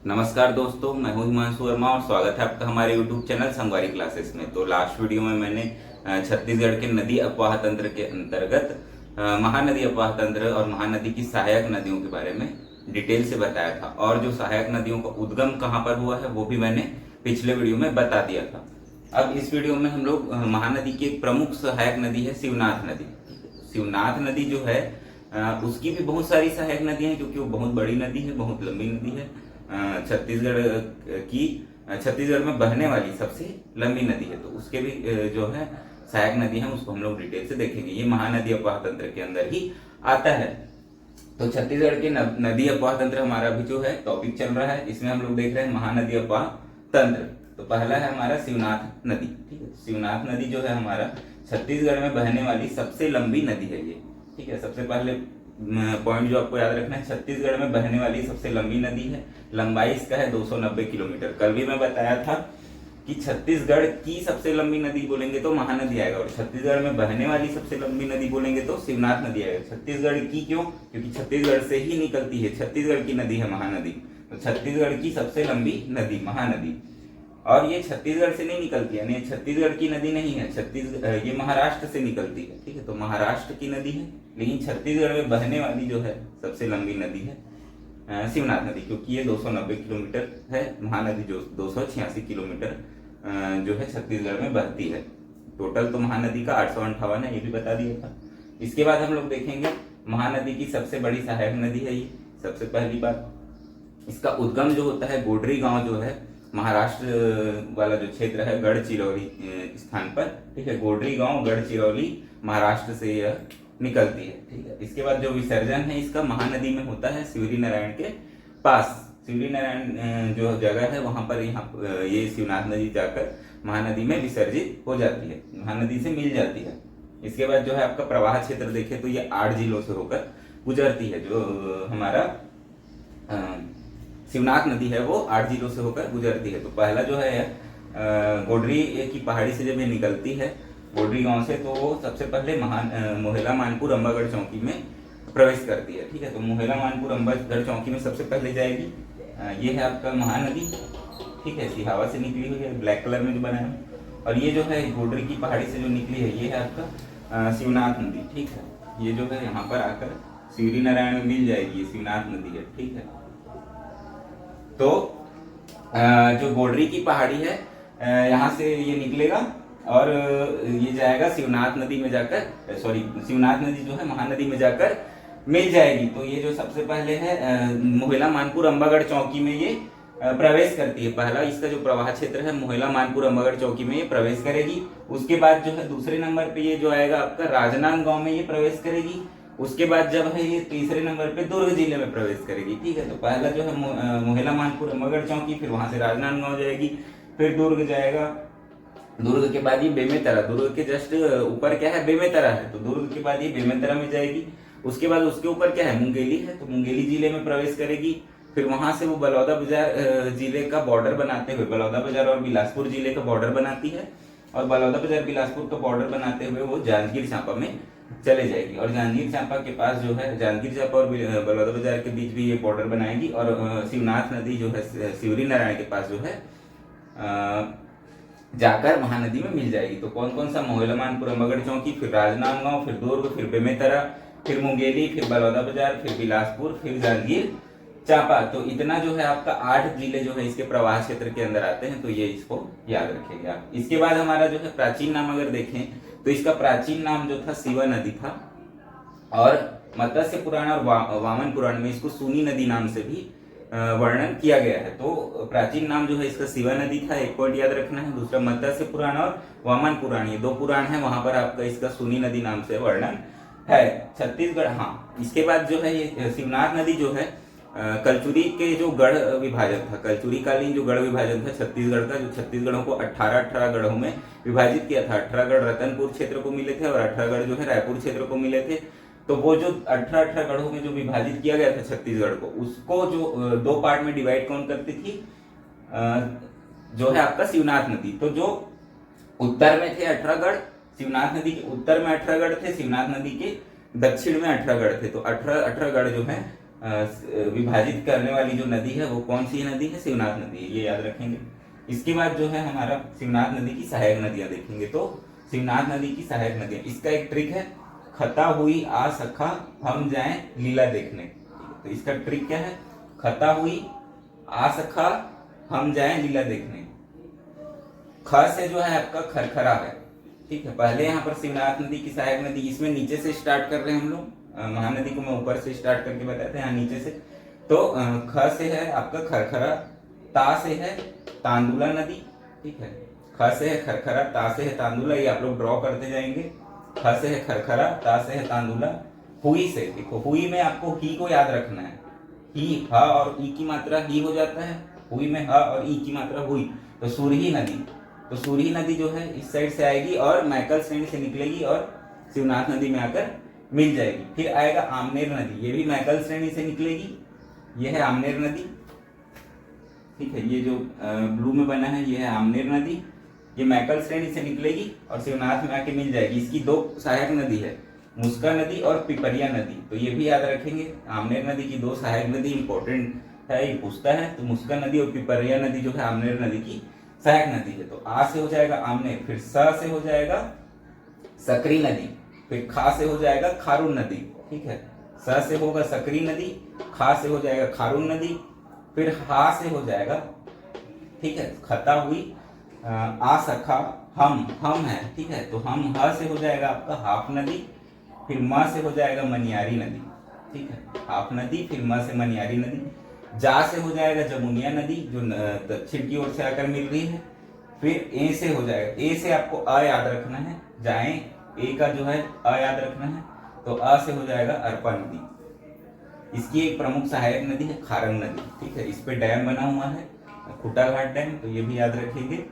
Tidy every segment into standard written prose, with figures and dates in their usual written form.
नमस्कार दोस्तों, मैं हूं हिमांशु वर्मा और स्वागत है आपका हमारे YouTube चैनल संगवारी क्लासेस में। तो लास्ट वीडियो में मैंने छत्तीसगढ़ के नदी अपवाह तंत्र के अंतर्गत महानदी अपवाह तंत्र और महानदी की सहायक नदियों के बारे में डिटेल से बताया था, और जो सहायक नदियों का उद्गम कहाँ पर हुआ है वो भी मैंने पिछले वीडियो में बता दिया था। अब इस वीडियो में हम लोग महानदी की एक प्रमुख सहायक नदी है शिवनाथ नदी। शिवनाथ नदी जो है उसकी भी बहुत सारी सहायक नदियां हैं, क्योंकि वो बहुत बड़ी नदी है, बहुत लंबी नदी है। छत्तीसगढ़ में बहने वाली सबसे लंबी नदी है, तो उसके भी जो है सहायक नदी है उसको हम लोग डिटेल से देखेंगे। ये महानदी अपवाह तंत्र के अंदर ही आता है। तो छत्तीसगढ़ के नदी अपवाह तंत्र हमारा भी जो है टॉपिक चल रहा है, इसमें हम लोग देख रहे हैं महानदी अपवाह तंत्र। तो पहला है हमारा शिवनाथ नदी। ठीक है, शिवनाथ नदी जो है हमारा छत्तीसगढ़ में बहने वाली सबसे लंबी नदी है ये। ठीक है, सबसे पहले पॉइंट जो आपको याद रखना है, छत्तीसगढ़ में बहने वाली सबसे लंबी नदी है। लंबाई इसका है 290 किलोमीटर। कल भी मैं बताया था कि छत्तीसगढ़ की सबसे लंबी नदी बोलेंगे तो महानदी आएगा, और छत्तीसगढ़ में बहने वाली सबसे लंबी नदी बोलेंगे तो शिवनाथ नदी आएगा। छत्तीसगढ़ की क्यों? क्योंकि छत्तीसगढ़ से ही निकलती है, छत्तीसगढ़ की नदी है महानदी। तो छत्तीसगढ़ की सबसे लंबी नदी महानदी, और ये छत्तीसगढ़ से नहीं निकलती है, यानी छत्तीसगढ़ की नदी नहीं है, ये महाराष्ट्र से निकलती है। ठीक है, तो महाराष्ट्र की नदी है, लेकिन छत्तीसगढ़ में बहने वाली जो है सबसे लंबी नदी है शिवनाथ नदी, क्योंकि ये 290 किलोमीटर है। महानदी जो 286 किलोमीटर जो है छत्तीसगढ़ में बहती है। टोटल तो महानदी का 858 है, ये भी बता दिया था। इसके बाद हम लोग देखेंगे महानदी की सबसे बड़ी सहायक नदी है ये। सबसे पहली बात, इसका उद्गम जो होता है गोडरी गांव जो है महाराष्ट्र वाला जो क्षेत्र है गढ़चिरौली स्थान पर। ठीक है, गोडरी गांव गढ़चिरौली महाराष्ट्र से यह निकलती है। ठीक है, इसके बाद जो विसर्जन है इसका महानदी में होता है शिवरी नारायण के पास। शिवरी नारायण जो जगह है वहां पर ये शिवनाथ नदी जाकर महानदी में विसर्जित हो जाती है, महानदी से मिल जाती है। इसके बाद जो है आपका प्रवाह क्षेत्र देखे तो ये 8 जिलों से होकर गुजरती है। जो हमारा शिवनाथ नदी है वो 8 जिलों से होकर गुजरती है। तो पहला जो है गोडरी की पहाड़ी से जब ये निकलती है गोडरी गांव से, तो वो सबसे पहले मोहेला मानपुर अंबागढ़ चौकी में प्रवेश करती है। ठीक है, तो मोहेला मानपुर अंबागढ़ चौकी में सबसे पहले जाएगी। ये है आपका महानदी। ठीक है, सिहावा से निकली हुई है, ब्लैक कलर में जो बना है। और ये जो है गोडरी की पहाड़ी से जो निकली है ये है आपका शिवनाथ नदी। ठीक है, ये जो है यहाँ पर आकर शिवरी नारायण में मिल जाएगी, ये शिवनाथ नदी है। ठीक है, तो जो गोडरी की पहाड़ी है यहाँ से ये निकलेगा और ये जाएगा शिवनाथ नदी में जाकर, शिवनाथ नदी जो है महानदी में जाकर मिल जाएगी। तो ये जो सबसे पहले है मोहेला मानपुर अंबागढ़ चौकी में ये प्रवेश करती है। पहला इसका जो प्रवाह क्षेत्र है मोहेला मानपुर अंबागढ़ चौकी में ये प्रवेश करेगी। उसके बाद जो है दूसरे नंबर पे ये जो आएगा आपका राजनांदगांव में ये प्रवेश करेगी। उसके बाद जब है ये तीसरे नंबर पे दुर्ग जिले में प्रवेश करेगी। ठीक है, तो पहला जो है मोहेला मानपुर अंबागढ़ चौकी, फिर वहां से राजनांदगांव जाएगी, फिर दुर्ग जाएगा। दुर्ग के बाद ये बेमेतरा, दुर्ग के जस्ट ऊपर क्या है बेमेतरा है, तो दुर्ग के बाद ये बेमेतरा में जाएगी। उसके बाद उसके ऊपर क्या है मुंगेली है, तो मुंगेली जिले में प्रवेश करेगी। फिर वहां से वो बलौदाबाजार जिले का बॉर्डर बनाते हुए, बलौदाबाजार और बिलासपुर जिले का बॉर्डर बनाती है, और बलौदाबाजार बिलासपुर का बॉर्डर बनाते हुए वो जांजगीर चांपा में चले जाएगी। और जांजगीर चांपा के पास जो है जांजगीर चांपा और बलौदाबाजार के बीच भी ये बॉर्डर बनाएगी। और शिवनाथ नदी जो है शिवरी नारायण के पास जो है जाकर महानदी में मिल जाएगी। तो कौन कौन सा? मोहेला मानपुर अंबागढ़ चौकी, फिर राजनांदगांव, फिर दुर्ग, फिर बेमेतरा, फिर मुंगेली, फिर बलौदाबाजार, फिर बिलासपुर, फिर जांजगीर चांपा। तो इतना जो है आपका 8 जिले जो है इसके प्रवाह क्षेत्र के अंदर आते हैं, तो ये इसको याद रखेंगे आप। इसके बाद हमारा जो है प्राचीन नाम अगर देखें तो इसका प्राचीन नाम जो था शिवा नदी था, और मत्स्य पुराण और वामन पुराण में इसको सूनी नदी नाम से भी वर्णन किया गया है। तो प्राचीन नाम जो है इसका शिवा नदी था, एक पॉइंट याद रखना है। दूसरा मत्स्य पुराण और वामन पुराण, ये 2 पुराण है, वहां पर आपका इसका सूनी नदी नाम से वर्णन है। छत्तीसगढ़, हाँ, इसके बाद जो है ये शिवनाथ नदी जो है कलचुरी के जो गढ़ विभाजन था, कलचुरी कालीन जो गढ़ विभाजन था छत्तीसगढ़ का, जो छत्तीसगढ़ों को 18 गढ़ों में विभाजित किया था। 18 गढ़ रतनपुर क्षेत्र को मिले थे और 18 गढ़ जो है रायपुर क्षेत्र को मिले थे। तो वो जो 18 गढ़ों में जो विभाजित किया गया था छत्तीसगढ़ को, उसको जो 2 पार्ट में डिवाइड कौन करती थी? जो है आपका शिवनाथ नदी। तो जो उत्तर में थे 18 गढ़, शिवनाथ नदी के उत्तर में 18 गढ़ थे, शिवनाथ नदी के दक्षिण में 18 गढ़ थे। तो 18 गढ़ जो है विभाजित करने वाली जो नदी है वो कौन सी नदी है, शिवनाथ नदी है, ये याद रखेंगे। इसके बाद जो है हमारा शिवनाथ नदी की सहायक नदियां देखेंगे। तो शिवनाथ नदी की सहायक नदियां, इसका एक ट्रिक है, खता हुई आ सखा हम जाएं लीला देखने। तो इसका ट्रिक क्या है, खता हुई आ सखा हम जाएं लीला देखने। ख से जो है आपका खरखरा है, ठीक है। पहले यहाँ पर शिवनाथ नदी की सहायक नदी, इसमें नीचे से स्टार्ट कर रहे हैं हम लोग, महानदी को मैं ऊपर से स्टार्ट करके बताया था, यहाँ नीचे से। तो ख से है आपका खरखरा, ता से है तांदुला नदी, ठीक है। ख से है खरखरा, ता से है तांदुला, ये आप लोग ड्रॉ करते जाएंगे। ख से है खरखरा, ता से है तांदुला। हुई से देखो, हुई में आपको ही को याद रखना है, ही, ह और ई की मात्रा ही हो जाता है, हुई में ह और ई की मात्रा हुई। तो सुरही नदी, तो सुरही नदी जो है इस साइड से आएगी और मैकल श्रेणी से निकलेगी और शिवनाथ नदी में आकर मिल जाएगी। फिर आएगा आमनेर नदी, ये भी मैकल श्रेणी से निकलेगी, ये है आमनेर नदी, ठीक है। ये जो ब्लू में बना है ये है आमनेर नदी, ये मैकल श्रेणी से निकलेगी और शिवनाथ में आके मिल जाएगी। इसकी दो सहायक नदी है, मुस्का नदी और पिपरिया नदी, तो ये भी याद रखेंगे। आमनेर नदी की दो सहायक नदी इंपॉर्टेंट है, ये पूछता है। तो मुस्का नदी और पिपरिया नदी जो है आमनेर नदी की सहायक नदी है। तो आ से हो जाएगा आमनेर, फिर स से हो जाएगा सकरी नदी, फिर खा से हो जाएगा खारून नदी, ठीक है। स से होगा सकरी नदी, खा से हो जाएगा खारून नदी, फिर हा से हो जाएगा, ठीक है, खता हुई आ सखा हम है, ठीक है। तो हम ह से हो जाएगा आपका हाफ नदी, फिर म से हो जाएगा मनियारी नदी, ठीक है। हाफ नदी, फिर म से मनियारी नदी। जा से हो जाएगा जमुनिया नदी जो दक्षिण की ओर से आकर मिल रही है। फिर ए से हो जाएगा, ए से आपको अ याद रखना है, जाए ए का जो है अ याद रखना है। तो अ से हो जाएगा अरपा नदी। इसकी एक प्रमुख सहायक नदी है खारंग नदी, ठीक है। इस पे डैम बना हुआ है, खुटा घाट डैम, तो ये भी याद रखेंगे।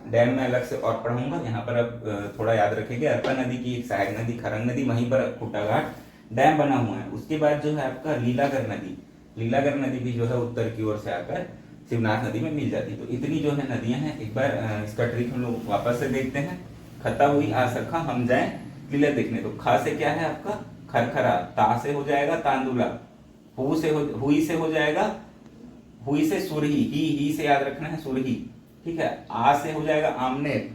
डैम में अलग से और पढ़ूंगा, यहाँ पर अब थोड़ा याद रखेंगे। अरपा नदी की एक सहायक नदी खरंग नदी, वहीं पर खुटा घाट डैम बना हुआ है। उसके बाद जो है आपका लीलागर नदी, लीलागर नदी भी जो है उत्तर की ओर से आकर शिवनाथ नदी में मिल जाती है। तो इतनी जो है नदियां हैं, एक बार इसका ट्रिक हम लोग वापस से देखते हैं। खता हुई आ सखा हम जाए लीला देखने। तो खा से क्या है आपका खरखरा, ता से हो जाएगा तांदुला, हुई से हो जाएगा, हुई से सुरही, ही से याद रखना है सुरही, ठीक है। आ से हो जाएगा आमनेर,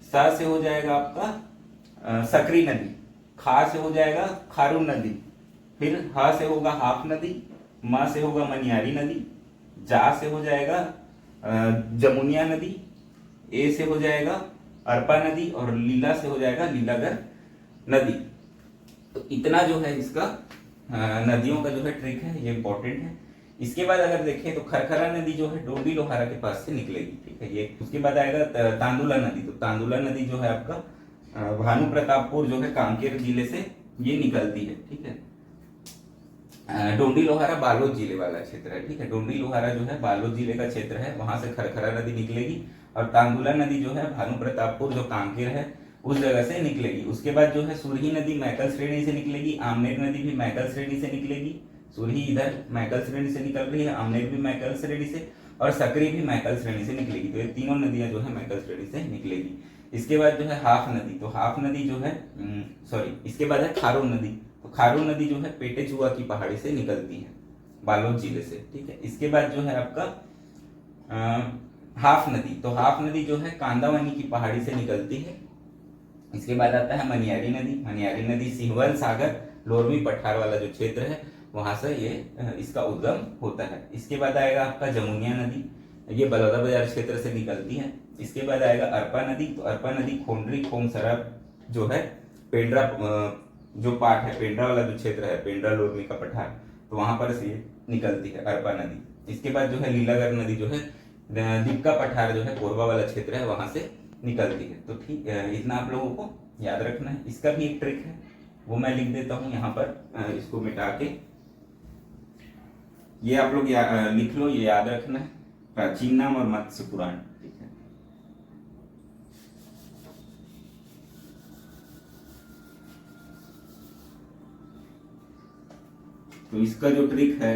सा से हो जाएगा आपका सकरी नदी, खा से हो जाएगा खारून नदी, फिर हा से होगा हाफ नदी, म से होगा मनियारी नदी, जा से हो जाएगा जमुनिया नदी, ए से हो जाएगा अरपा नदी और लीला से हो जाएगा लीलागर नदी। तो इतना जो है इसका नदियों का जो है ट्रिक है, ये इंपॉर्टेंट है। इसके बाद अगर देखें तो खरखरा नदी जो है डोंडी लोहारा के पास से निकलेगी, ठीक है। ये उसके बाद आएगा तांदुला नदी। तो तांदुला नदी जो है आपका भानु प्रतापपुर जो है कांकेर जिले से ये निकलती है, ठीक है। डोंडी लोहारा बालोद जिले वाला क्षेत्र है, ठीक है। डोंडी लोहारा जो है बालोद जिले का क्षेत्र है, वहां से खरखरा नदी निकलेगी और तांदुला नदी जो है भानु प्रतापपुर जो कांकेर है उस जगह से निकलेगी। उसके बाद जो है सुरही नदी मैकल श्रेणी से निकलेगी, आमनेर नदी भी मैकल श्रेणी से निकलेगी। सुरही इधर मैकल श्रेणी से निकल रही है, आमनेर भी मैकल श्रेणी से और सकरी भी मैकल श्रेणी से निकलेगी। तो ये तीनों नदियां जो है मैकल श्रेणी से निकलेगी। इसके बाद जो है हाफ नदी, तो हाफ नदी जो है इसके बाद है खारून नदी। तो खारून नदी जो है पेटे चुआ की पहाड़ी से निकलती है बालोद जिले से, ठीक है। इसके बाद जो है आपका हाफ नदी, तो हाफ नदी जो है कांदावनी की पहाड़ी से निकलती है। इसके बाद आता है मनियारी नदी। मनियारी नदी सिहवन सागर लोरमी पठार वाला जो क्षेत्र है वहां से ये इसका उद्गम होता है। इसके बाद आएगा आपका जमुनिया नदी, ये बलौदा बाजार क्षेत्र से निकलती है। इसके बाद आएगा अरपा नदी। तो अरपा नदी खोंडरी खोमसरा जो है पेंड्रा जो पार्ट है, पेंड्रा वाला जो क्षेत्र है, पेंड्रा लोरमी का पठार, तो वहां पर से निकलती है अरपा नदी। इसके बाद जो है लीलागर नदी जो है दीपका पठार जो है कोरबा वाला क्षेत्र है वहां से निकलती है। तो ठीक इतना आप लोगों को याद रखना है। इसका भी एक ट्रिक है, वो मैं लिख देता हूं यहाँ पर, इसको मिटा के ये आप लोग लिख लो, ये याद रखना है। प्राचीन नाम और मत्स्य पुराण, ठीक है। तो इसका जो ट्रिक है,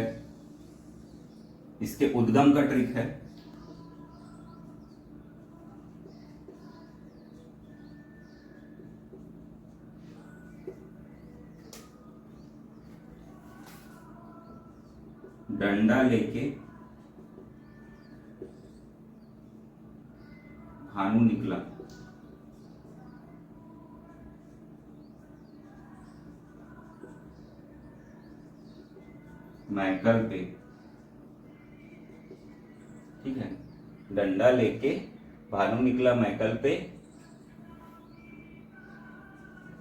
इसके उद्गम का ट्रिक है, डंडा लेके भानु निकला, मैकल पे, ठीक है, डंडा लेके भानु निकला मैकल पे,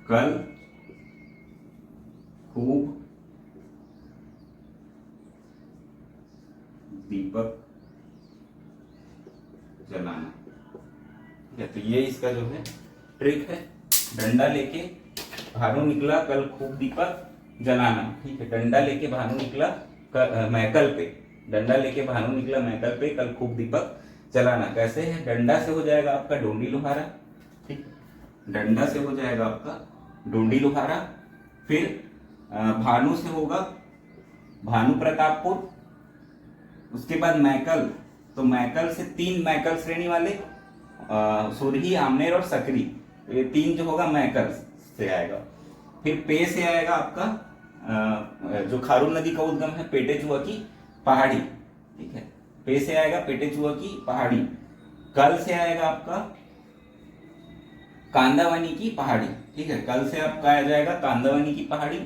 कल खूब दीपक जलाना। ठीक है, तो ये इसका जो है ट्रिक है। डंडा लेके भानु निकला कल खूब दीपक जलाना। ठीक है, डंडा लेके भानु निकला मैकल पे, डंडा लेके भानु निकला मैकल पे, कल खूब दीपक जलाना। कैसे है? डंडा से हो जाएगा आपका डोंडी लोहारा, ठीक, डंडा से हो जाएगा आपका डोंडी लोहारा, फिर भानु से होगा भानु प्रतापपुर, उसके बाद मैकल, तो मैकल से 3 मैकल श्रेणी वाले सुरही, आमनेर और सकरी, तो ये 3 जो होगा मैकल से आएगा। फिर पे से आएगा आपका जो खारून नदी का उद्गम है पेटेचुआ की पहाड़ी, ठीक है, पे से आएगा पेटेचुआ की पहाड़ी। कल से आएगा आपका कांदावनी की पहाड़ी, ठीक है, कल से आपका आ जाएगा कांदावनी की पहाड़ी।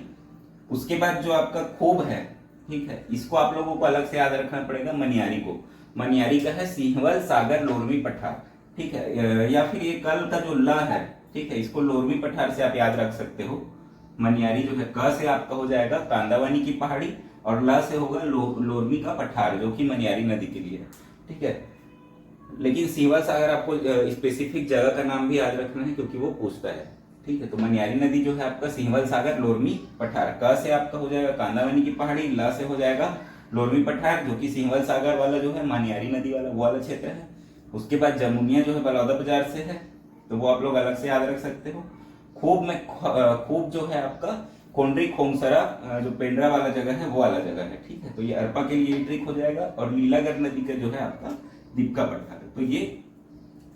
उसके बाद जो आपका खूब है, ठीक है, इसको आप लोगों को अलग से याद रखना पड़ेगा, मनियारी को। मनियारी का है सिंहवल, सागर, लोरमी पठार, ठीक है, या फिर ये कल का जो ल है, ठीक है, इसको लोरमी पठार से आप याद रख सकते हो। मनियारी जो है क से आपका हो जाएगा कांदावनी की पहाड़ी और ल से होगा लोरमी का पठार, जो कि मनियारी नदी के लिए है, ठीक है। लेकिन सिंहवल सागर आपको स्पेसिफिक जगह का नाम भी याद रखना है क्योंकि वो पूछता है, ठीक है। तो मनियारी नदी जो है आपका सिंहवल सागर, लोरमी पठार। क से आपका हो जाएगा कांदावनी की पहाड़ी, ल से हो जाएगा लोरमी पठार, जो कि सिंहवल सागर वाला जो है मनियारी नदी वाला वो वाला क्षेत्र है। उसके बाद जमुनिया जो है बलौदा बाजार से है, तो वो आप लोग अलग से याद रख सकते हो। खूब में खूब जो है आपका कोंडरी खोंगसरा, जो पेंड्रा वाला जगह है वो वाला जगह है, ठीक है। तो ये अरपा के लिए ट्रिक हो जाएगा। और लीलागढ़ नदी का जो है आपका दीपका पठार है। तो ये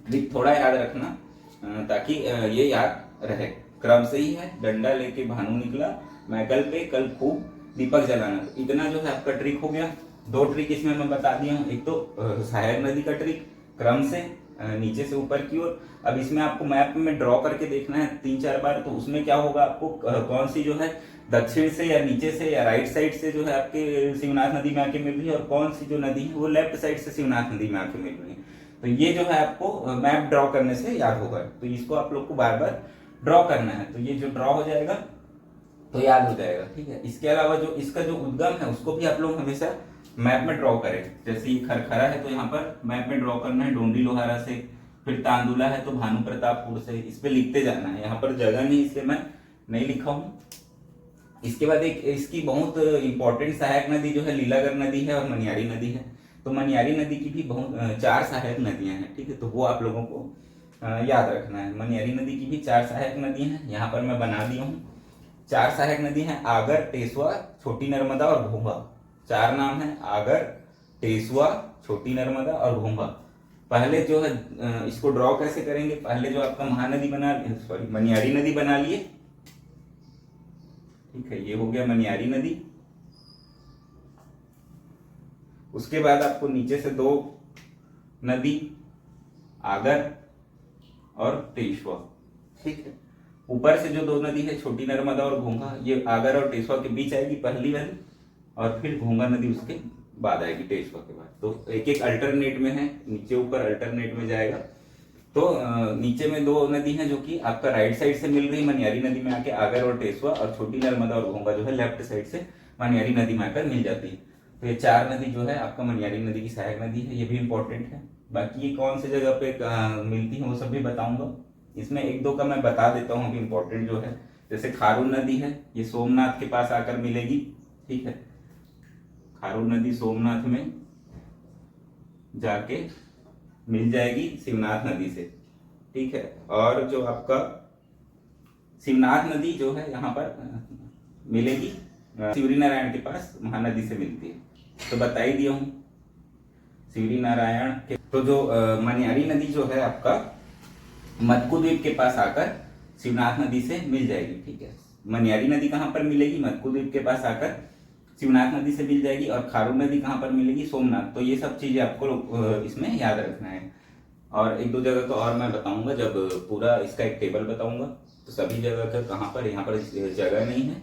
ट्रिक थोड़ा याद रखना ताकि ये याद रहे। क्रम से ही है, डंडा लेके भानु निकला मैकल पे, कल खूब दीपक जलाना। तो इतना जो है आपका ट्रिक हो गया। 2 ट्रिक इसमें मैं बता दिया हूँ, एक तो सहायक नदी का ट्रिक क्रम से नीचे से ऊपर की ओर। अब इसमें आपको मैप में ड्रॉ करके देखना है 3-4 बार, तो उसमें क्या होगा, आपको कौन सी जो है दक्षिण से या नीचे से या राइट साइड से जो है आपके शिवनाथ नदी में आके मिल रही है, और कौन सी जो नदी है वो लेफ्ट साइड से शिवनाथ नदी में आके मिल रही है। तो ये जो है आपको मैप ड्रॉ करने से याद होगा। तो इसको आप लोग को बार बार ड्रॉ करना है, तो ये जो ड्रॉ हो जाएगा तो याद हो जाएगा, ठीक है। इसके अलावा जो इसका जो उद्गम है उसको भी आप लोग हमेशा मैप में ड्रॉ करें। जैसे ये खरखरा है तो यहाँ पर मैप में ड्रॉ करना है डोंडी लोहारा से, फिर तांदुला है तो भानु प्रतापपुर से, इस पे लिखते जाना है। यहाँ पर जगह नहीं इसलिए मैं नहीं लिखा हूँ। इसके बाद एक इसकी बहुत इंपॉर्टेंट सहायक नदी जो है लीलागढ़ नदी है और मनियारी नदी है। तो मनियारी नदी की भी बहुत 4 सहायक नदियां हैं, ठीक है, तो वो आप लोगों को याद रखना है। मनियारी नदी की भी 4 सहायक नदी हैं, यहाँ पर मैं बना दिया हूँ। 4 सहायक नदी हैं, आगर, टेसुआ, छोटी नर्मदा और घोंघा। 4 नाम है, आगर, टेसुआ, छोटी नर्मदा और घोंघा। पहले जो है इसको ड्रॉ कैसे करेंगे, पहले जो आपका महानदी मनियारी नदी बना लिए, ठीक है, ये हो गया मनियारी नदी। उसके बाद आपको नीचे से 2 नदी, आगर और टेसुआ, ठीक है। ऊपर से जो 2 नदी है छोटी नर्मदा और घोंघा, ये आगर और टेसुआ के बीच आएगी पहली वाली, और फिर घोंघा नदी उसके बाद आएगी टेसुआ के बाद। तो एक एक अल्टरनेट में है, नीचे ऊपर अल्टरनेट में जाएगा। तो नीचे में 2 नदी हैं जो कि आपका राइट साइड से मिल रही मनियारी नदी में आके, आगर और टेसुआ, और छोटी नर्मदा और घोंघा जो है लेफ्ट साइड से मनियारी नदी में आकर मिल जाती है। तो ये 4 नदी जो है आपका मनियारी नदी की सहायक नदी है, ये भी इंपॉर्टेंट है। बाकी ये कौन सी जगह पे मिलती है वो सब भी बताऊंगा। इसमें 1-2 का मैं बता देता हूँ अभी इंपॉर्टेंट जो है। जैसे खारून नदी है, ये सोमनाथ के पास आकर मिलेगी, ठीक है, खारून नदी सोमनाथ में जाके मिल जाएगी शिवनाथ नदी से, ठीक है। और जो आपका शिवनाथ नदी जो है यहाँ पर मिलेगी शिवरी नारायण के पास, महानदी से मिलती है। तो बता ही दिया हूँ शिवरी नारायण के। तो जो मनियारी नदी जो है आपका मटकू द्वीप के पास आकर शिवनाथ नदी से मिल जाएगी, ठीक है। मनियारी नदी कहाँ पर मिलेगी, मटकू द्वीप के पास आकर शिवनाथ नदी से मिल जाएगी। और खारून नदी कहाँ पर मिलेगी? सोमनाथ। तो ये सब चीजें आपको इसमें याद रखना है। और एक दो जगह का और मैं बताऊंगा, जब पूरा इसका एक टेबल बताऊंगा तो सभी जगह का कहाँ पर, यहाँ पर जगह नहीं है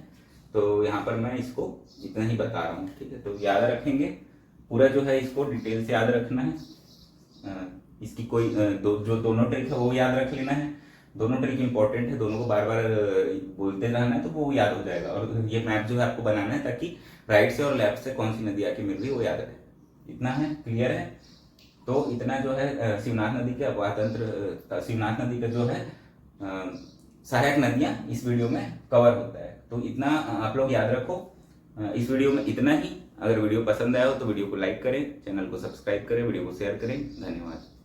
तो यहाँ पर मैं इसको इतना ही बता रहा हूँ, ठीक है। तो याद रखेंगे पूरा जो है, इसको डिटेल से याद रखना है। इसकी कोई जो दोनों ट्रिक है वो याद रख लेना है। दोनों ट्रिक इंपॉर्टेंट है, दोनों को बार बार बोलते रहना है तो वो याद हो जाएगा। और ये मैप जो है आपको बनाना है ताकि राइट से और लेफ्ट से कौन सी नदी आके मिल रही है वो याद रहे। इतना है, क्लियर है? तो इतना जो है शिवनाथ नदी के अफवाह तंत्र, शिवनाथ नदी का जो है सहायक नदियां इस वीडियो में कवर होता है। तो इतना आप लोग याद रखो। इस वीडियो में इतना ही। अगर वीडियो पसंद आया हो तो वीडियो को लाइक करें, चैनल को सब्सक्राइब करें, वीडियो को शेयर करें। धन्यवाद।